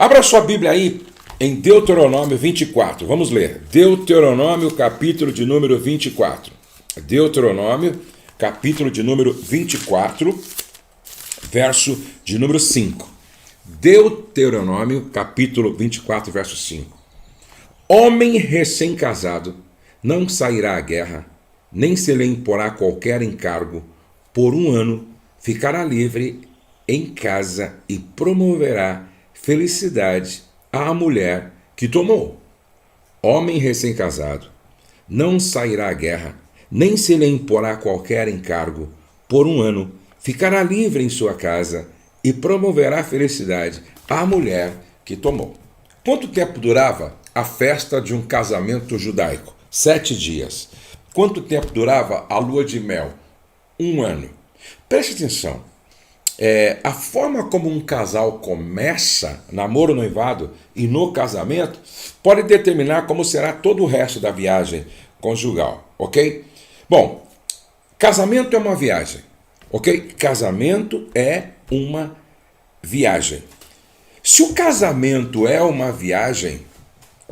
Abra sua Bíblia aí em Deuteronômio 24. Vamos ler. Deuteronômio, capítulo de número 24. Deuteronômio, capítulo de número 24, verso de número 5. Deuteronômio, capítulo 24, verso 5. Homem recém-casado não sairá à guerra, nem se lhe imporá qualquer encargo. Por 1 ano ficará livre em casa e promoverá felicidade à mulher que tomou. Homem recém-casado não sairá à guerra, nem se lhe imporá qualquer encargo. Por 1 ano ficará livre em sua casa e promoverá felicidade à mulher que tomou. Quanto tempo durava a festa de um casamento judaico? 7 dias. Quanto tempo durava a lua de mel? 1 ano. Preste atenção. A forma como um casal começa, namoro, noivado e no casamento, pode determinar como será todo o resto da viagem conjugal, ok? Bom, casamento é uma viagem, ok? Casamento é uma viagem. Se o casamento é uma viagem,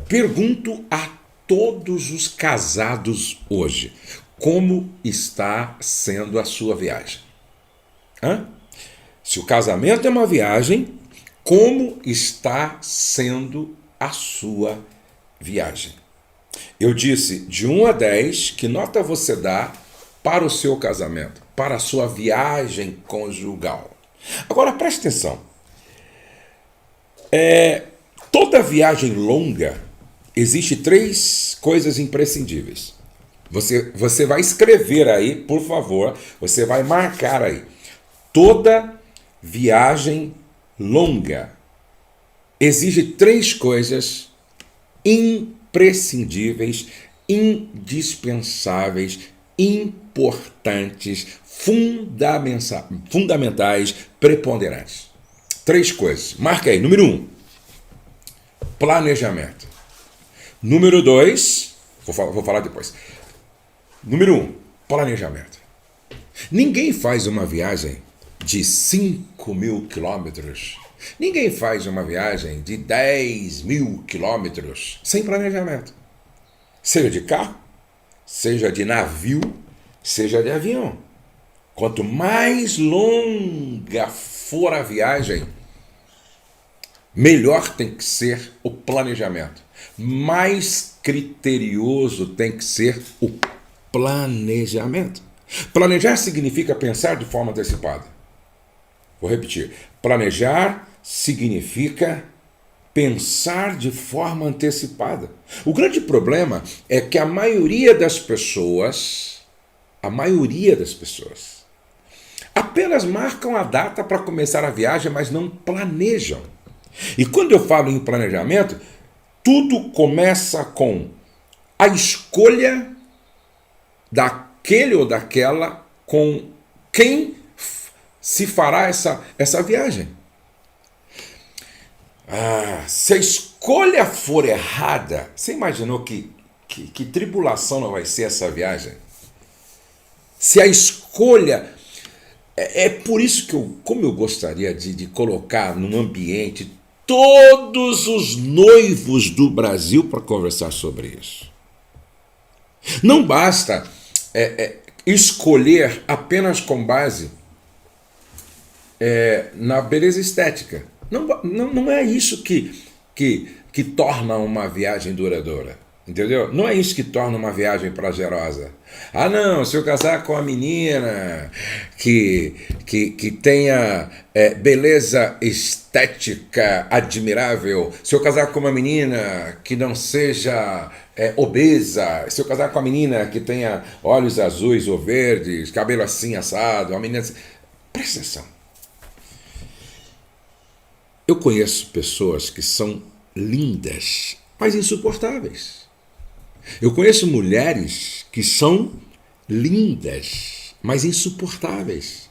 pergunto a todos os casados hoje, como está sendo a sua viagem? Se o casamento é uma viagem, como está sendo a sua viagem? Eu disse de 1 a 10, que nota você dá para o seu casamento, para a sua viagem conjugal? Agora preste atenção. Toda viagem longa, existe 3 coisas imprescindíveis. Você vai escrever aí, por favor, você vai marcar aí. Toda viagem longa exige 3 coisas imprescindíveis, indispensáveis, importantes, fundamentais, preponderantes. 3 coisas. Marca aí. Número 1, planejamento. Número 2, vou falar depois. Número 1, planejamento. Ninguém faz uma viagem de 5.000 quilômetros. Ninguém faz uma viagem de 10.000 quilômetros sem planejamento. Seja de carro, seja de navio, seja de avião. Quanto mais longa for a viagem, melhor tem que ser o planejamento. Mais criterioso tem que ser o planejamento. Planejar significa pensar de forma antecipada. Vou repetir. Planejar significa pensar de forma antecipada. O grande problema é que a maioria das pessoas, apenas marcam a data para começar a viagem, mas não planejam. E quando eu falo em planejamento, tudo começa com a escolha daquele ou daquela com quem se fará essa viagem. Se a escolha for errada, você imaginou que tribulação não vai ser essa viagem? Se a escolha... É por isso que como eu gostaria de colocar num ambiente todos os noivos do Brasil para conversar sobre isso. Não basta escolher apenas com base na beleza estética. Não é isso que torna uma viagem duradoura. Entendeu? Não é isso que torna uma viagem prazerosa. Não, se eu casar com uma menina que tenha beleza estética admirável, se eu casar com uma menina que não seja obesa, se eu casar com uma menina que tenha olhos azuis ou verdes, cabelo assim assado, uma menina assim... Presta atenção. Eu conheço pessoas que são lindas, mas insuportáveis. Eu conheço mulheres que são lindas, mas insuportáveis.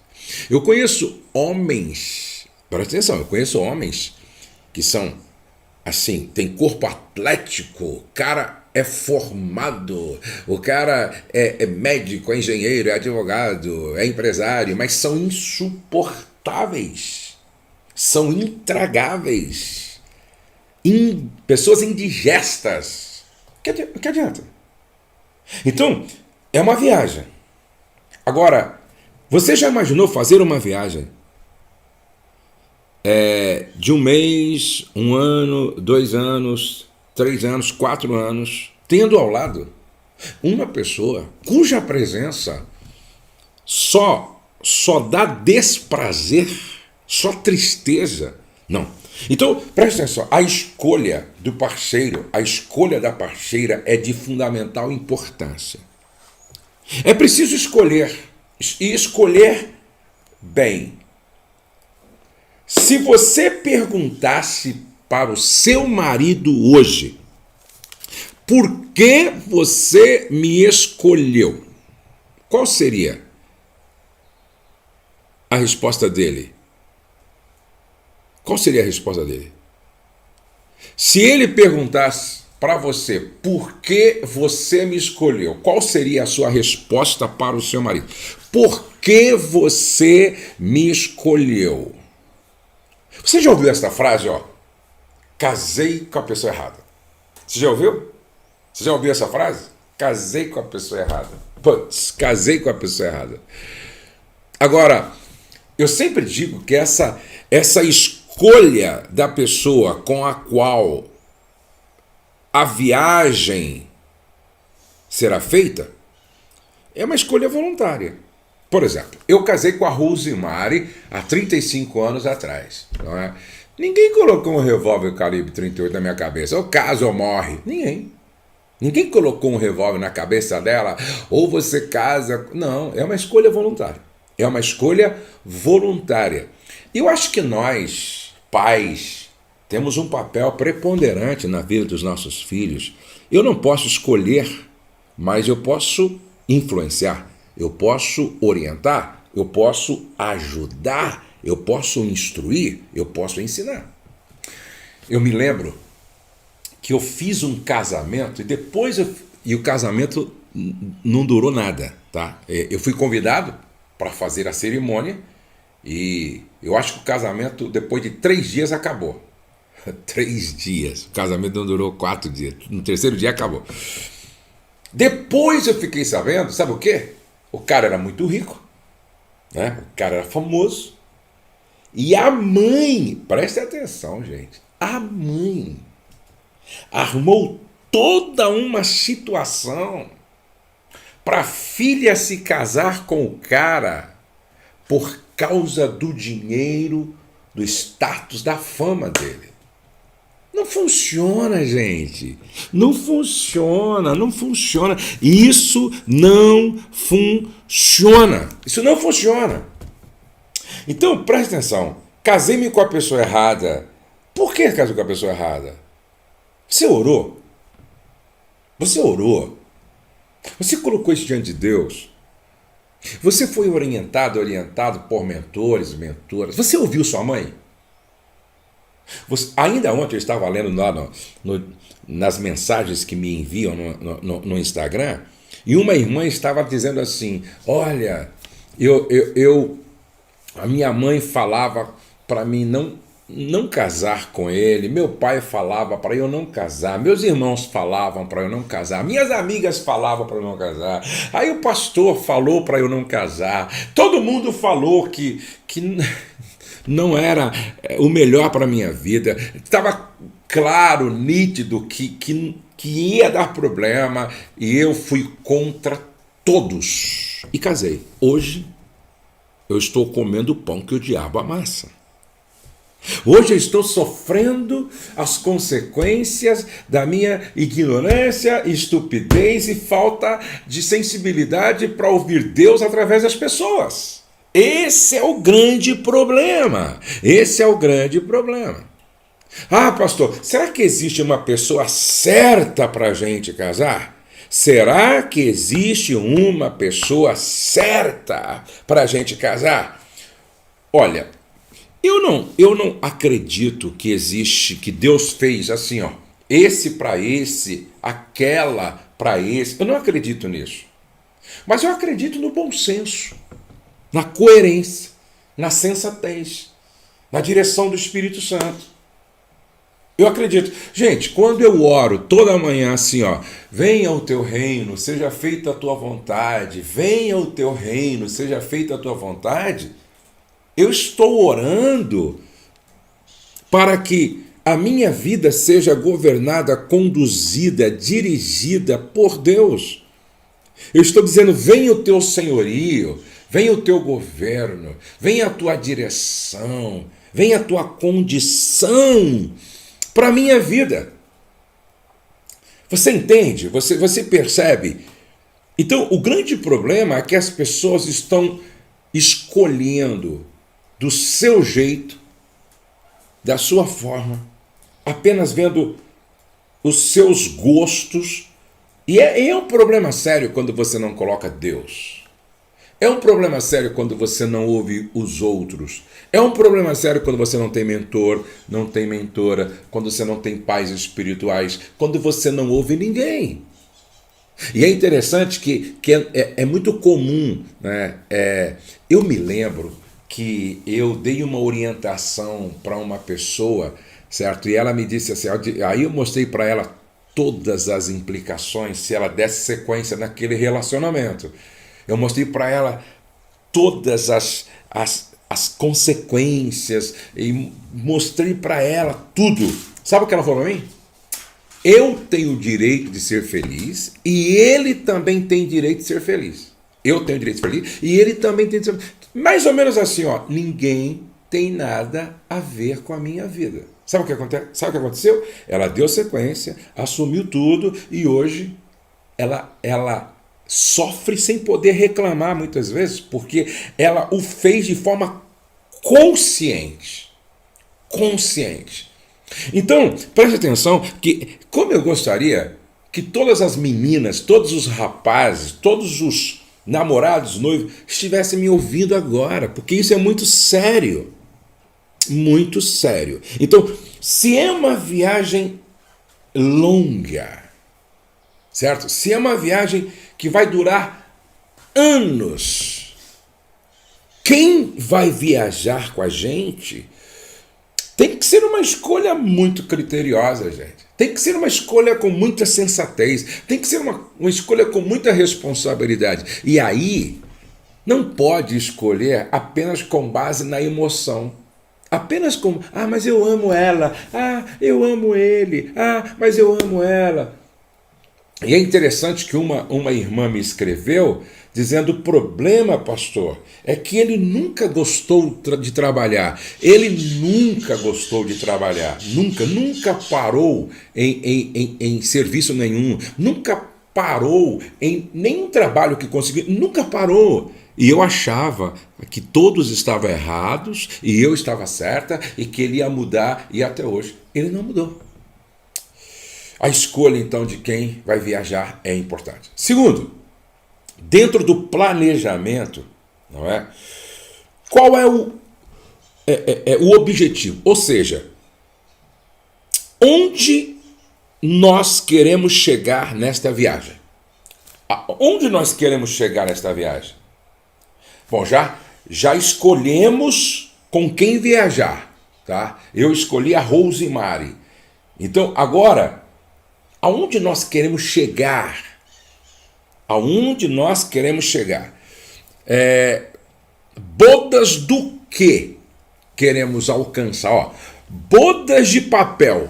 Eu conheço homens, presta atenção, eu conheço homens que são assim, tem corpo atlético, o cara é formado, o cara é médico, é engenheiro, é advogado, é empresário, mas são insuportáveis, são intragáveis. pessoas indigestas. Que adianta? Então, é uma viagem. Agora, você já imaginou fazer uma viagem de um mês, 1 ano, 2 anos, 3 anos, 4 anos, tendo ao lado uma pessoa cuja presença só dá desprazer, só tristeza? Não. Então, presta atenção, a escolha do parceiro, a escolha da parceira é de fundamental importância. É preciso escolher, e escolher bem. Se você perguntasse para o seu marido hoje, por que você me escolheu? Qual seria a resposta dele? Qual seria a resposta dele? Se ele perguntasse para você, por que você me escolheu? Qual seria a sua resposta para o seu marido? Por que você me escolheu? Você já ouviu essa frase, ó? Casei com a pessoa errada. Você já ouviu? Você já ouviu essa frase? Casei com a pessoa errada. Putz, casei com a pessoa errada. Agora, eu sempre digo que essa escolha da pessoa com a qual a viagem será feita é uma escolha voluntária. Por exemplo, eu casei com a Rosemary há 35 anos atrás. Não é? Ninguém colocou um revólver calibre 38 na minha cabeça. Ou caso ou morre. Ninguém colocou um revólver na cabeça dela. Ou você casa. Não, é uma escolha voluntária. É uma escolha voluntária. Eu acho que nós, pais, temos um papel preponderante na vida dos nossos filhos. Eu não posso escolher, mas eu posso influenciar. Eu posso orientar, eu posso ajudar, eu posso instruir, eu posso ensinar. Eu me lembro que eu fiz um casamento e o casamento não durou nada, tá? Eu fui convidado para fazer a cerimônia e eu acho que o casamento depois de 3 dias acabou. 3 dias, o casamento não durou 4 dias, no 3º dia acabou. Depois eu fiquei sabendo, sabe o quê? O cara era muito rico, né? O cara era famoso. E a mãe, preste atenção, gente, a mãe armou toda uma situação para a filha se casar com o cara por causa do dinheiro, do status, da fama dele. Não funciona, gente. Não funciona. Isso não funciona. Isso não funciona. Então, presta atenção. Casei-me com a pessoa errada. Por que casou com a pessoa errada? Você orou? Você orou? Você colocou isso diante de Deus? Você foi orientado por mentores, mentoras? Você ouviu sua mãe? Ainda ontem eu estava lendo lá nas mensagens que me enviam no Instagram, e uma irmã estava dizendo assim: olha, a minha mãe falava para mim não casar com ele, meu pai falava para eu não casar, meus irmãos falavam para eu não casar, minhas amigas falavam para eu não casar, aí o pastor falou para eu não casar, todo mundo falou que não era o melhor para a minha vida. Estava claro, nítido, que ia dar problema, e eu fui contra todos. E casei. Hoje, eu estou comendo o pão que o diabo amassa. Hoje eu estou sofrendo as consequências da minha ignorância, estupidez e falta de sensibilidade para ouvir Deus através das pessoas. Esse é o grande problema. Ah, pastor, será que existe uma pessoa certa para a gente casar? Será que existe uma pessoa certa para a gente casar? Olha, eu não acredito que existe, que Deus fez assim, ó, esse para esse, aquela para esse. Eu não acredito nisso. Mas eu acredito no bom senso, na coerência, na sensatez, na direção do Espírito Santo. Eu acredito. Gente, quando eu oro toda manhã assim, ó, venha o teu reino, seja feita a tua vontade, venha o teu reino, seja feita a tua vontade, eu estou orando para que a minha vida seja governada, conduzida, dirigida por Deus. Eu estou dizendo, venha o teu senhorio, venha o teu governo, venha a tua direção, venha a tua condição para a minha vida. Você entende? Você percebe? Então, o grande problema é que as pessoas estão escolhendo do seu jeito, da sua forma, apenas vendo os seus gostos. E é um problema sério quando você não coloca Deus. É um problema sério quando você não ouve os outros. É um problema sério quando você não tem mentor, não tem mentora, quando você não tem pais espirituais, quando você não ouve ninguém. E é interessante que é muito comum, né? Eu me lembro que eu dei uma orientação para uma pessoa, certo? E ela me disse assim, aí eu mostrei para ela todas as implicações se ela desse sequência naquele relacionamento. Eu mostrei para ela todas as consequências e mostrei para ela tudo. Sabe o que ela falou para mim? Eu tenho o direito de ser feliz e ele também tem direito de ser feliz. Eu tenho o direito de ser feliz e ele também tem direito de ser feliz. Mais ou menos assim, ó, ninguém tem nada a ver com a minha vida. Sabe o que acontece? Sabe o que aconteceu? Ela deu sequência, assumiu tudo e hoje ela sofre sem poder reclamar muitas vezes, porque ela o fez de forma consciente. Consciente. Então, preste atenção que, como eu gostaria que todas as meninas, todos os rapazes, todos os namorados, noivos, estivessem me ouvindo agora, porque isso é muito sério. Muito sério. Então, se é uma viagem longa, certo? Se é uma viagem que vai durar anos, quem vai viajar com a gente tem que ser uma escolha muito criteriosa, gente. Tem que ser uma escolha com muita sensatez. Tem que ser uma escolha com muita responsabilidade. E aí, não pode escolher apenas com base na emoção. Apenas com, mas eu amo ela. Eu amo ele. Mas eu amo ela. E é interessante que uma irmã me escreveu dizendo: o problema, pastor, é que ele nunca gostou de trabalhar. Ele nunca gostou de trabalhar. Nunca parou em serviço nenhum. Nunca parou em nenhum trabalho que conseguiu. Nunca parou. E eu achava que todos estavam errados e eu estava certa e que ele ia mudar, e até hoje ele não mudou. A escolha, então, de quem vai viajar é importante. Segundo, dentro do planejamento, não é? Qual é o objetivo? Ou seja, onde nós queremos chegar nesta viagem? Onde nós queremos chegar nesta viagem? Bom, já escolhemos com quem viajar, tá? Eu escolhi a Rosemary. Então, agora, aonde nós queremos chegar? Aonde nós queremos chegar? Bodas do que queremos alcançar? Ó, bodas de papel,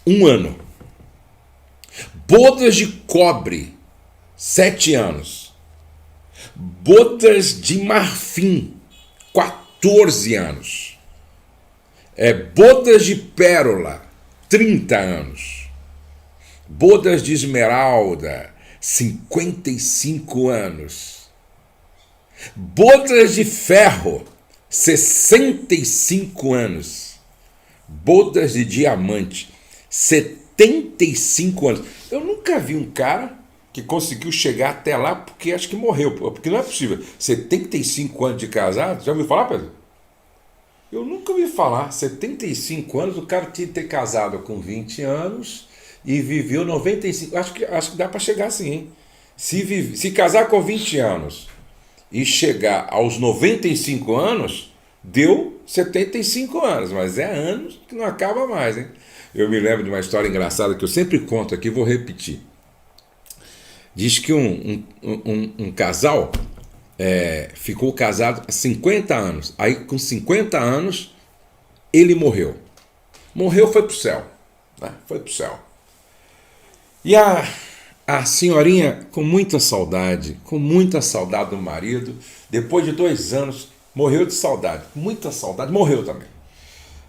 1 ano. Bodas de cobre, 7 anos. Bodas de marfim, 14 anos. Bodas de pérola, 30 anos. Bodas de esmeralda, 55 anos. Bodas de ferro, 65 anos. Bodas de diamante, 75 anos. Eu nunca vi um cara que conseguiu chegar até lá porque acho que morreu. Porque não é possível. 75 anos de casado, já ouviu falar, Pedro? Eu nunca ouvi falar. 75 anos, o cara tinha que ter casado com 20 anos e viveu 95. Acho que dá para chegar assim, hein? Se casar com 20 anos e chegar aos 95 anos, deu 75 anos, mas é anos que não acaba mais, hein? Eu me lembro de uma história engraçada que eu sempre conto aqui, vou repetir. Diz que um casal ficou casado há 50 anos. Aí, com 50 anos, ele morreu. Morreu, foi para o céu. Né? Foi para o céu. E a senhorinha, com muita saudade do marido, depois de 2 anos, morreu de saudade. Com muita saudade, morreu também.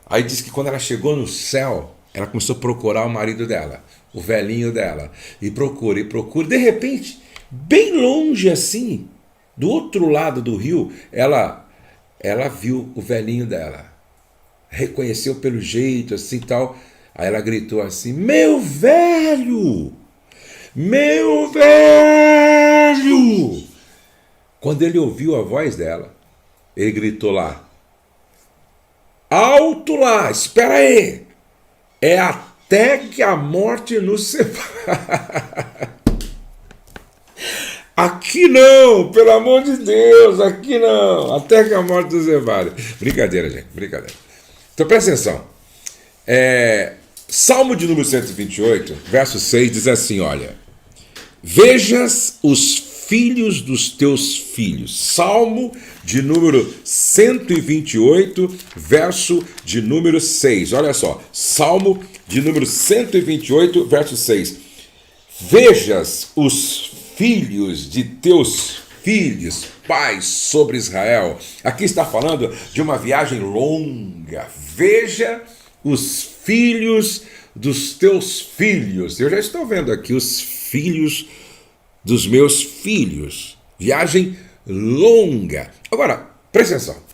Aí diz que quando ela chegou no céu, ela começou a procurar o marido dela, o velhinho dela. E procura. De repente, bem longe assim, do outro lado do rio, ela viu o velhinho dela. Reconheceu pelo jeito assim tal. Aí ela gritou assim: meu velho! Meu velho! Quando ele ouviu a voz dela, ele gritou lá: alto lá, espera aí! É até que a morte nos separe. Aqui não, pelo amor de Deus, aqui não. Até que a morte nos separe. Brincadeira, gente, brincadeira. Então presta atenção. Salmo de número 128, verso 6 diz assim, olha: vejas os filhos dos teus filhos. Salmo de número 128, verso de número 6. Olha só, Salmo de número 128, verso 6. Vejas os filhos de teus filhos, pais sobre Israel. Aqui está falando de uma viagem longa. Veja os filhos dos teus filhos. Eu já estou vendo aqui os filhos dos meus filhos. Viagem longa. Agora, presta atenção.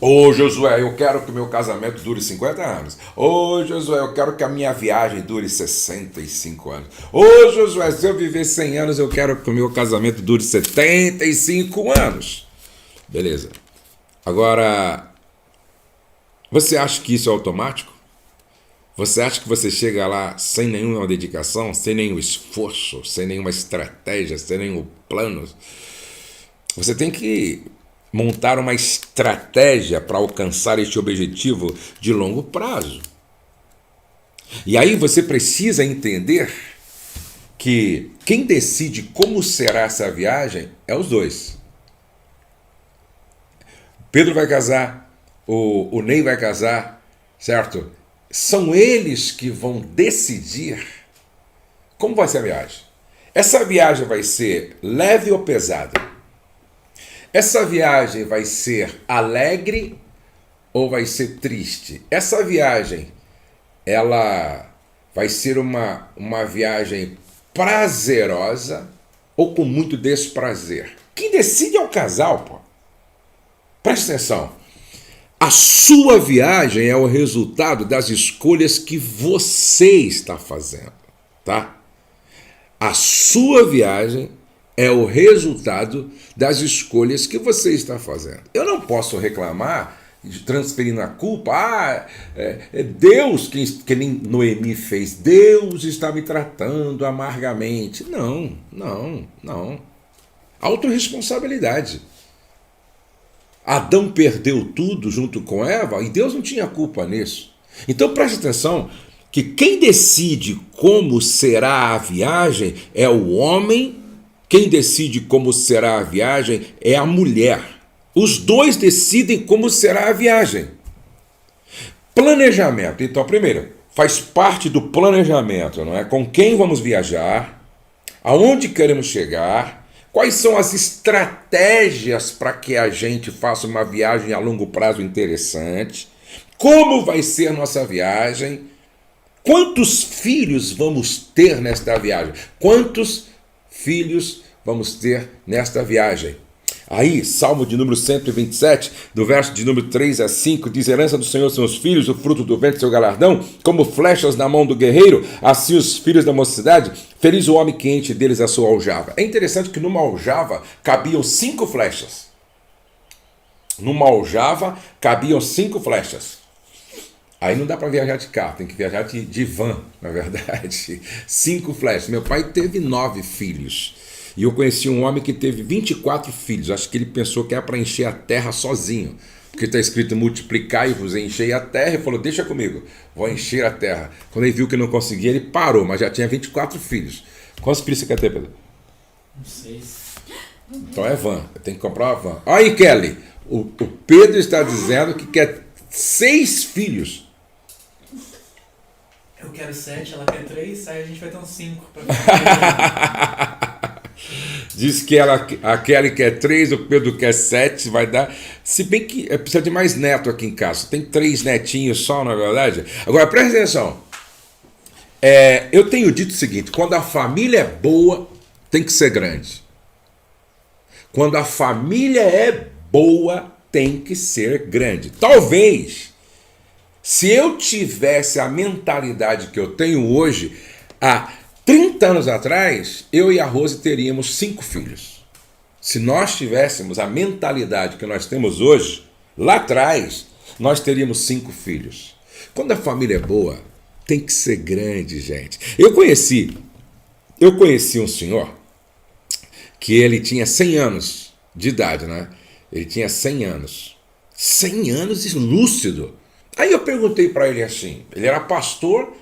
Ô Josué, eu quero que o meu casamento dure 50 anos. Ô Josué, eu quero que a minha viagem dure 65 anos. Ô Josué, se eu viver 100 anos, eu quero que o meu casamento dure 75 anos. Beleza. Agora, você acha que isso é automático? Você acha que você chega lá sem nenhuma dedicação, sem nenhum esforço, sem nenhuma estratégia, sem nenhum plano? Você tem que montar uma estratégia para alcançar este objetivo de longo prazo. E aí você precisa entender que quem decide como será essa viagem é os dois. Pedro vai casar, o Ney vai casar, certo? São eles que vão decidir como vai ser a viagem. Essa viagem vai ser leve ou pesada? Essa viagem vai ser alegre ou vai ser triste? Essa viagem, ela vai ser uma viagem prazerosa ou com muito desprazer? Quem decide é o casal, pô. Presta atenção. A sua viagem é o resultado das escolhas que você está fazendo, tá? A sua viagem é o resultado das escolhas que você está fazendo. Eu não posso reclamar, transferindo a culpa, é Deus que nem Noemi fez. Deus está me tratando amargamente. Não. Autorresponsabilidade. Adão perdeu tudo junto com Eva e Deus não tinha culpa nisso. Então preste atenção que quem decide como será a viagem é o homem. Quem decide como será a viagem é a mulher. Os dois decidem como será a viagem. Planejamento. Então, primeiro, faz parte do planejamento, não é? Com quem vamos viajar, aonde queremos chegar, quais são as estratégias para que a gente faça uma viagem a longo prazo interessante, como vai ser a nossa viagem, quantos filhos vamos ter nesta viagem, quantos filhos vamos ter nesta viagem. Aí, Salmo de número 127, do verso de número 3 a 5, diz: herança do Senhor são os filhos, o fruto do ventre seu galardão, como flechas na mão do guerreiro, assim os filhos da mocidade, feliz o homem que enche deles a sua aljava. É interessante que numa aljava cabiam 5 flechas. Numa aljava cabiam 5 flechas. Aí não dá para viajar de carro, tem que viajar de van, na verdade. 5 flechas. Meu pai teve 9 filhos. E eu conheci um homem que teve 24 filhos. Acho que ele pensou que era para encher a terra sozinho. porque está escrito multiplicai-vos e enchei a terra, e falou, deixa comigo, vou encher a terra. Quando ele viu que não conseguia, ele parou, mas já tinha 24 filhos. Quantos filhos você quer ter, Pedro? Não sei. Então é van, tem que comprar uma van. Olha aí, Kelly, o Pedro está dizendo que quer 6 filhos. Eu quero 7, ela quer 3, aí a gente vai ter uns 5. Diz que a Kelly quer 3, o Pedro quer 7, vai dar. Se bem que precisa de mais neto aqui em casa. Tem 3 netinhos só, na verdade. Agora, presta atenção. Eu tenho dito o seguinte: quando a família é boa, tem que ser grande. Quando a família é boa, tem que ser grande. Talvez, se eu tivesse a mentalidade que eu tenho hoje, há 30 anos atrás, eu e a Rose teríamos 5 filhos. Se nós tivéssemos a mentalidade que nós temos hoje, lá atrás, nós teríamos 5 filhos. Quando a família é boa, tem que ser grande, gente. Eu conheci um senhor que ele tinha 100 anos de idade, né? Ele tinha 100 anos. 100 anos e lúcido. Aí eu perguntei para ele assim, ele era pastor,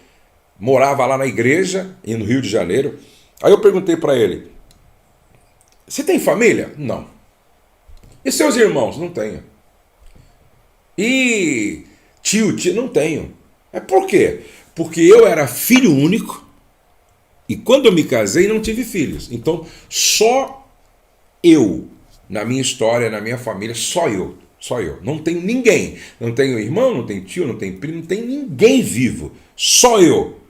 morava lá na igreja, no Rio de Janeiro. Aí eu perguntei para ele, você tem família? Não. E seus irmãos? Não tenho. E tio? Não tenho. Por quê? Porque eu era filho único e quando eu me casei não tive filhos. Então só eu, na minha história, na minha família, só eu. Não tenho ninguém. Não tenho irmão, não tenho tio, não tenho primo, não tenho ninguém vivo. Só eu.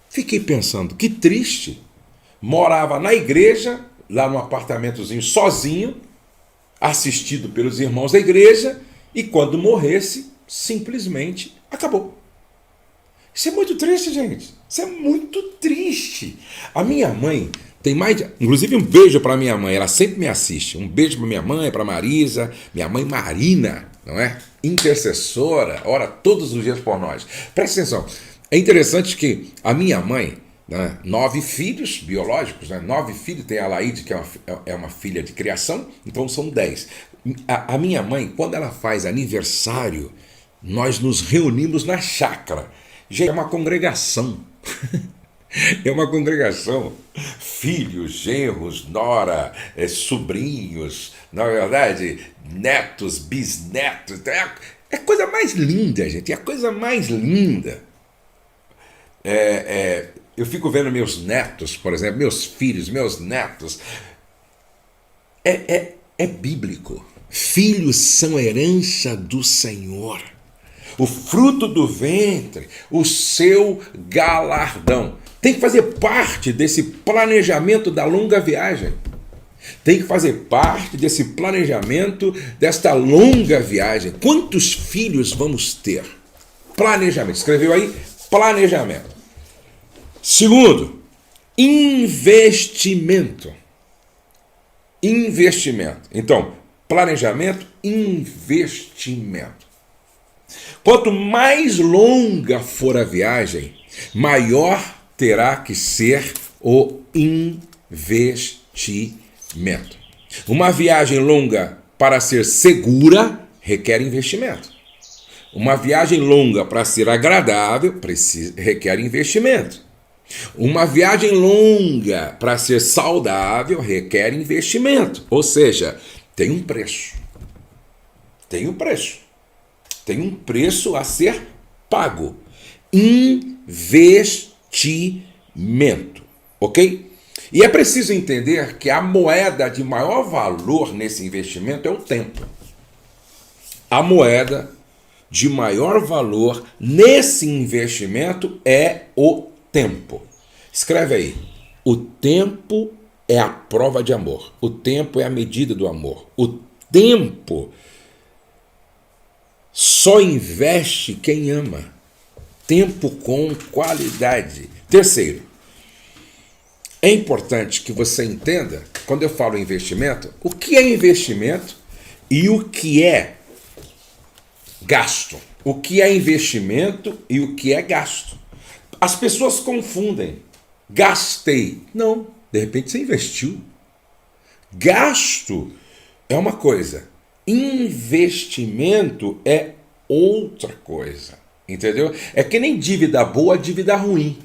Fiquei pensando, que triste. Morava na igreja, lá num apartamentozinho sozinho, assistido pelos irmãos da igreja, e quando morresse, simplesmente acabou. Isso é muito triste, gente. Isso é muito triste. A minha mãe tem mais de... Inclusive, um beijo para minha mãe. Ela sempre me assiste. Um beijo para minha mãe, para Marisa. Minha mãe Marina, não é? Intercessora, ora todos os dias por nós. Presta atenção. É interessante que a minha mãe, né, 9 filhos biológicos, né, 9 filhos, tem a Laíde, que é uma filha de criação, então são 10. A minha mãe, quando ela faz aniversário, nós nos reunimos na chácara. Gente, é uma congregação. É uma congregação. Filhos, genros, nora, sobrinhos, na verdade, netos, bisnetos. É a coisa mais linda, gente. É a coisa mais linda. Eu fico vendo meus netos, por exemplo, meus filhos, meus netos. É bíblico. Filhos são herança do Senhor. O fruto do ventre, o seu galardão. Tem que fazer parte desse planejamento da longa viagem. Tem que fazer parte desse planejamento desta longa viagem. Quantos filhos vamos ter? Planejamento. Escreveu aí? Planejamento. Segundo, investimento. Investimento. Então, planejamento, investimento. Quanto mais longa for a viagem, maior terá que ser o investimento. Uma viagem longa para ser segura requer investimento. Uma viagem longa para ser agradável requer investimento. Uma viagem longa para ser saudável requer investimento. Ou seja, tem um preço. Tem um preço. Tem um preço a ser pago. Investimento. Ok? E é preciso entender que a moeda de maior valor nesse investimento é o tempo. A moeda de maior valor nesse investimento é o tempo. Escreve aí. O tempo é a prova de amor. O tempo é a medida do amor. O tempo só investe quem ama. Tempo com qualidade. Terceiro, é importante que você entenda, quando eu falo investimento, o que é investimento e o que é gasto. O que é investimento e o que é gasto. As pessoas confundem. Gastei. Não, de repente você investiu. Gasto é uma coisa. Investimento é outra coisa, entendeu? É que nem dívida boa, dívida ruim,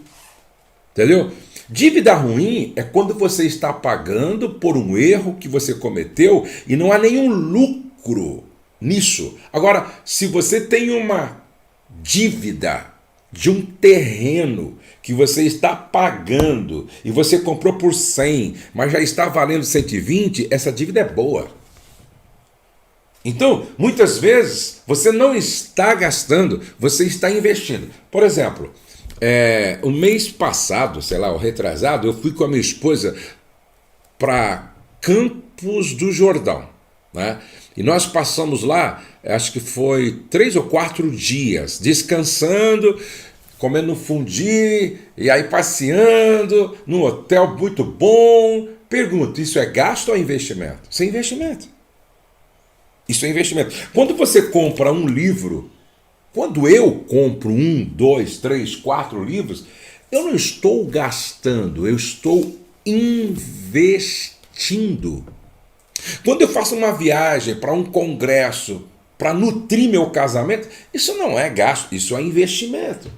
entendeu? Dívida ruim é quando você está pagando por um erro que você cometeu e não há nenhum lucro nisso. Agora, se você tem uma dívida de um terreno que você está pagando e você comprou por 100, mas já está valendo 120, essa dívida é boa. Então, muitas vezes, você não está gastando, você está investindo. Por exemplo, o mês passado, sei lá, o retrasado, eu fui com a minha esposa para Campos do Jordão, né? E nós passamos lá, acho que foi 3 ou 4 dias, descansando, comendo fundi, e aí passeando, num hotel muito bom. Pergunto, isso é gasto ou é investimento? Isso é investimento. Isso é investimento. Quando você compra um livro, quando eu compro 1, 2, 3, 4 livros, eu não estou gastando, eu estou investindo. Quando eu faço uma viagem para um congresso, para nutrir meu casamento, isso não é gasto, isso é investimento.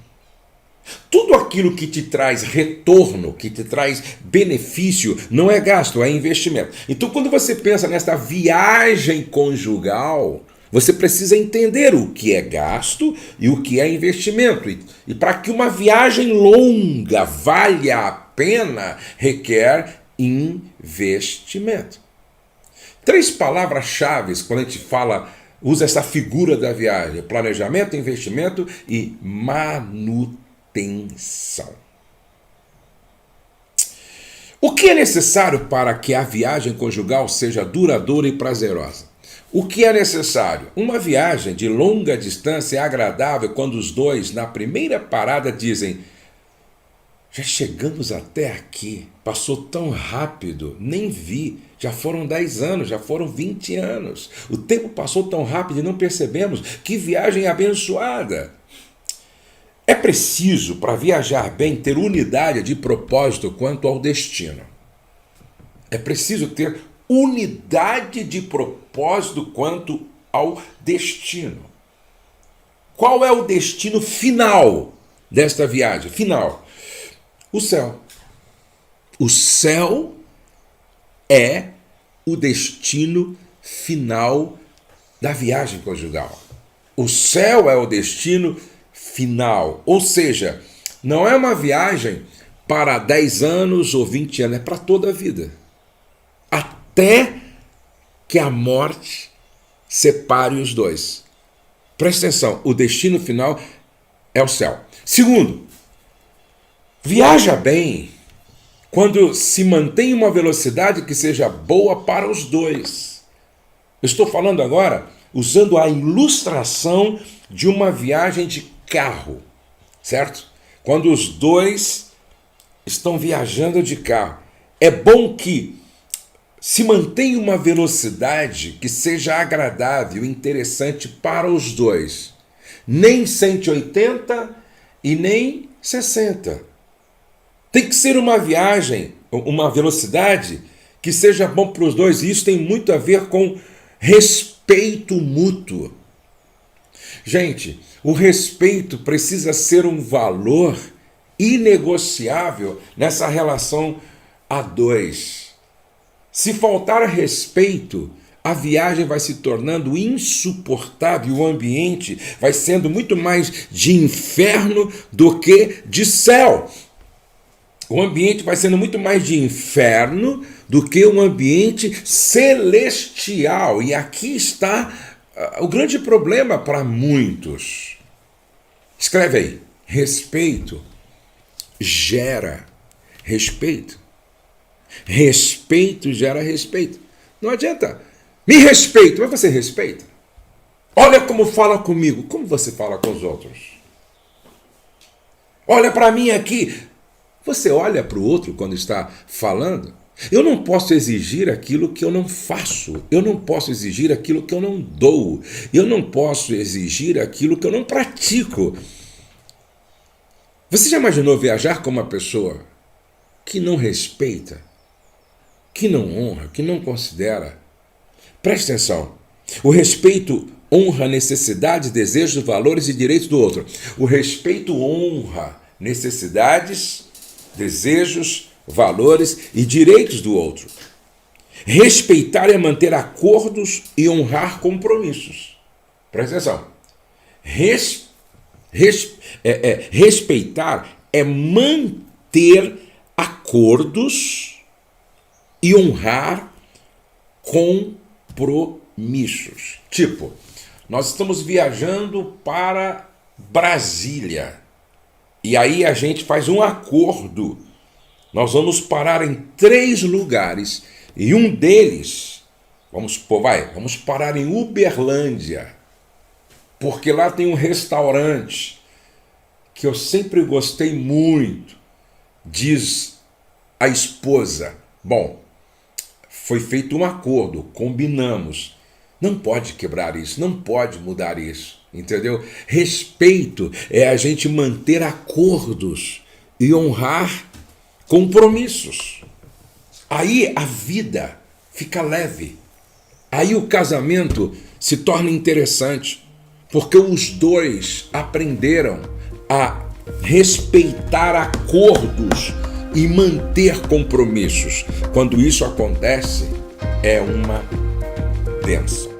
Tudo aquilo que te traz retorno, que te traz benefício, não é gasto, é investimento. Então, quando você pensa nesta viagem conjugal, você precisa entender o que é gasto e o que é investimento. E para que uma viagem longa valha a pena, requer investimento. 3 palavras-chave quando a gente usa essa figura da viagem: planejamento, investimento e manutenção. O que é necessário para que a viagem conjugal seja duradoura e prazerosa? O que é necessário? Uma viagem de longa distância é agradável quando os dois, na primeira parada, dizem: já chegamos até aqui, passou tão rápido, nem vi, já foram 10 anos, já foram 20 anos. O tempo passou tão rápido e não percebemos. Que viagem abençoada! É preciso, para viajar bem, ter unidade de propósito quanto ao destino. É preciso ter unidade de propósito quanto ao destino. Qual é o destino final desta viagem? Final. O céu. O céu é o destino final da viagem conjugal. O céu é o destino final. Ou seja, não é uma viagem para 10 anos ou 20 anos, é para toda a vida. Até que a morte separe os dois. Presta atenção, o destino final é o céu. Segundo, viaja bem quando se mantém uma velocidade que seja boa para os dois. Eu estou falando agora usando a ilustração de uma viagem de carro, certo? Quando os dois estão viajando de carro, é bom que se mantenha uma velocidade que seja agradável e interessante para os dois. Nem 180 e nem 60. Tem que ser uma viagem, uma velocidade que seja bom para os dois. E isso tem muito a ver com respeito mútuo. Gente, o respeito precisa ser um valor inegociável nessa relação a dois. Se faltar respeito, a viagem vai se tornando insuportável, o ambiente vai sendo muito mais de inferno do que de céu. O ambiente vai sendo muito mais de inferno do que um ambiente celestial. E aqui está o grande problema para muitos. Escreve aí: respeito gera respeito. Respeito gera respeito. Não adianta. Me respeito, mas você respeita? Olha como fala comigo. Como você fala com os outros? Olha para mim aqui. Você olha para o outro quando está falando? Eu não posso exigir aquilo que eu não faço. Eu não posso exigir aquilo que eu não dou. Eu não posso exigir aquilo que eu não pratico. Você já imaginou viajar com uma pessoa que não respeita, que não honra, que não considera? Preste atenção. O respeito honra necessidades, desejos, valores e direitos do outro. O respeito honra necessidades, desejos, valores e direitos do outro. Respeitar é manter acordos e honrar compromissos. Presta atenção. Respeitar é manter acordos e honrar compromissos. Tipo, nós estamos viajando para Brasília e aí a gente faz um acordo. Nós vamos parar em 3 lugares e um deles, vamos parar em Uberlândia, porque lá tem um restaurante que eu sempre gostei muito, diz a esposa. Bom, foi feito um acordo, combinamos. Não pode quebrar isso, não pode mudar isso, entendeu? Respeito é a gente manter acordos e honrar compromissos. Aí a vida fica leve. Aí o casamento se torna interessante, porque os dois aprenderam a respeitar acordos e manter compromissos. Quando isso acontece, é uma bênção.